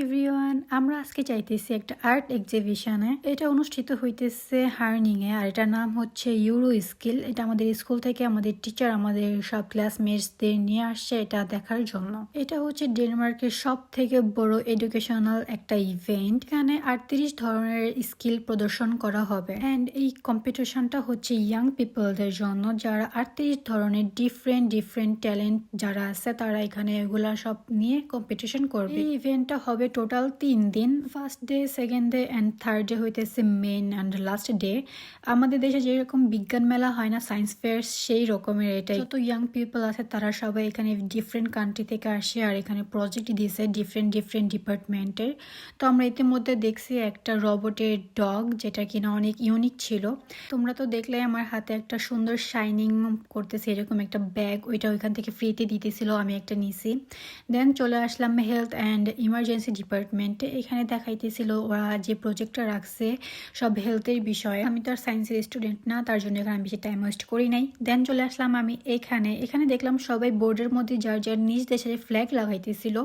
Everyone, আমরা আজকে চাইতেছি একটা আর্ট এক্সিবিশনে। এটা অনুষ্ঠিত হইতেছে হার্নিং এ, আর এটার নাম হচ্ছে ইউরো স্কিল। এটা আমাদের স্কুল থেকে আমাদের টিচার আমাদের সব ক্লাসমেটসদের নিয়ে আসছে এটা দেখার জন্য। এটা হচ্ছে ডেনমার্কের সব থেকে বড় এডুকেশনাল একটা ইভেন্ট। এখানে 38 ধরনের স্কিল প্রদর্শন করা হবে। অ্যান্ড এই কম্পিটিশনটা হচ্ছে ইয়াং পিপলদের জন্য, যারা 38 ধরনের ডিফারেন্ট ট্যালেন্ট যারা আছে তারা এখানে এগুলা সব নিয়ে কম্পিটিশন করবে। এই ইভেন্টটা হবে টোটাল 3 দিন। First day, second day and third day হইতেছে মেন অ্যান্ড লাস্ট ডে। আমাদের দেশে যেরকম বিজ্ঞান মেলা হয় না, সায়েন্স ফেয়ার, সেই রকমের এটাই। যত ইয়াং পিপল আছে তারা সবাই এখানে ডিফারেন্ট কান্ট্রি থেকে আসে, আর এখানে প্রজেক্ট দিয়েছে ডিফারেন্ট ডিপার্টমেন্টের। তো আমরা ইতিমধ্যে দেখছি একটা রোবটের ডগ, যেটা কিনা অনেক ইউনিক ছিল। তোমরা তো দেখলে আমার হাতে একটা সুন্দর শাইনিং করতেছে এরকম একটা ব্যাগ, ওইটা ওইখান থেকে ফ্রিতে দিতেছিল, আমি একটা নিছি। দেন চলে আসলাম হেলথ অ্যান্ড ইমার্জেন্সি ডিপার্টমেন্টে। এখানে দেখাইতেছিল ওরা যে প্রজেক্টটা রাখছে সব হেলথের বিষয়ে। আমি তো আর সায়েন্সের স্টুডেন্ট না, তার জন্য এখানে বেশি টাইম ওয়েস্ট করি নাই। দেন চলে আসলাম আমি এখানে দেখলাম সবাই বোর্ডের মধ্যে যার যার নিজ দেশের ফ্ল্যাগ লাগাইতেছিল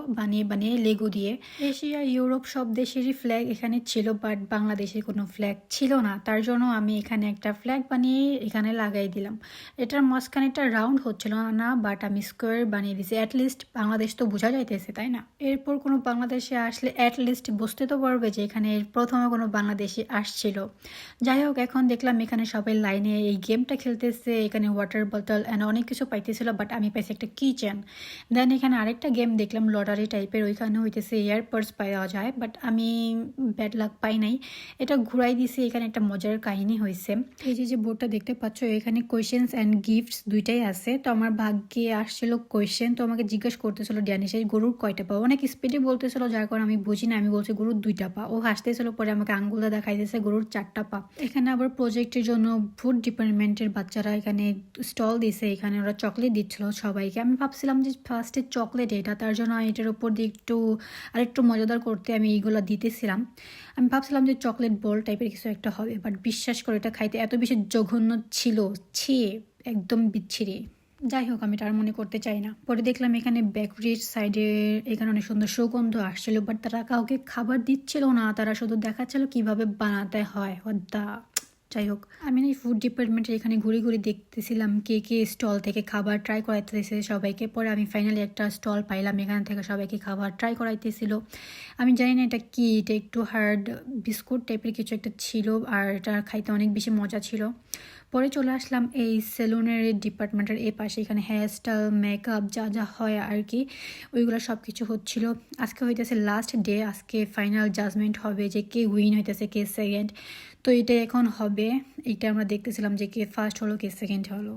বানিয়ে লেগো দিয়ে। এশিয়া, ইউরোপ সব দেশেরই ফ্ল্যাগ এখানে ছিল, বাট বাংলাদেশের কোনো ফ্ল্যাগ ছিল না, তার জন্য আমি এখানে একটা ফ্ল্যাগ বানিয়ে এখানে লাগাই দিলাম। এটার মাঝখানে একটা রাউন্ড হচ্ছিল না, বাট আমি স্কোয়ার বানিয়ে দিয়েছি। অ্যাটলিস্ট বাংলাদেশ তো বোঝা যাইতেছে, তাই না? এরপর কোনো বাংলাদেশে আসলে অ্যাটলিস্ট বুঝতে তো পারবে যে এখানে প্রথমে কোনো বাংলাদেশি আসছিল। যাই হোক, এখন দেখলাম এখানে সবাই লাইনে এই গেমটা খেলতেছে। এখানে ওয়াটার বোতল অ্যান্ড অনেক কিছু পাইতেছিল, বাট আমি পাইছি একটা কিচেন। দেন এখানে আরেকটা গেম দেখলাম লটারি টাইপের, ওইখানে হইতেছে এয়ারপডস পাওয়া যায়, বাট আমি ব্যাড লাক পাই নাই। এটা ঘুরাই দিছি। এখানে একটা মজার কাহিনী হয়েছে। এই যে বোর্ডটা দেখতে পাচ্ছ, এখানে কোয়েশ্চেন্স অ্যান্ড গিফটস দুইটাই আছে। তো আমার ভাগ্যে আসছিল কোয়েশ্চেন, তো আমাকে জিজ্ঞেস করতেছিল ড্যানিশের গরুর কয়টা পা। অনেক স্পিডে বলতেছিল, যার কারণে আমি বুঝি না। আমি বলছি গরুর 2টা পা। ও হাসতেছিল, পরে আমাকে আঙ্গুলটা দেখাই দিয়েছে গরুর 4টা পা। এখানে আবার প্রজেক্টের জন্য ফুড ডিপার্টমেন্টের বাচ্চারা এখানে স্টল দিছে। এখানে ওরা চকলেট দিচ্ছিল সবাইকে। আমি ভাবছিলাম যে ফার্স্টে চকলেট এটা, তার জন্য এটার উপর দিয়ে আরেকটু মজাদার করতে আমি এইগুলো দিতেছিলাম। আমি ভাবছিলাম যে চকলেট বল টাইপের কিছু একটা হবে, বাট বিশ্বাস করে এটা খাইতে এত বেশি জঘন্য ছিল, একদম বিচ্ছিরি। যাই হোক, আমি তার মনে করতে চাই না। পরে দেখলাম এখানে বেকারির সাইডে এখানে অনেক সুন্দর সুগন্ধ আসছিল, বাট তারা কাউকে খাবার দিচ্ছিল না, তারা শুধু দেখাচ্ছিল কিভাবে বানাতে হয়। যাই হোক, আমি না ফুড ডিপার্টমেন্টের এখানে ঘুরে দেখতেছিলাম কে কে স্টল থেকে খাবার ট্রাই করাইতেছে সবাইকে। পরে আমি ফাইনালি একটা স্টল পাইলাম, এখান থেকে সবাইকে খাবার ট্রাই করাইতেছিল। আমি জানি না এটা কি, এটা একটু হার্ড বিস্কুট টাইপের কিছু একটা ছিল, আর এটা খাইতে অনেক বেশি মজা ছিল। পরে চলে আসলাম এই সেলুনের ডিপার্টমেন্টের এই পাশে। এখানে হেয়ার স্টাইল, মেকআপ যা যা হয় আর কি, ওইগুলো সব কিছু হচ্ছিল। আজকে হইতেছে লাস্ট ডে, আজকে ফাইনাল জাজমেন্ট হবে যে কে উইন হইতেছে, কে সেকেন্ড। তো এটা এখন হবে, এইটা আমরা দেখতেছিলাম যে কে ফার্স্ট হলো কে সেকেন্ড হলো।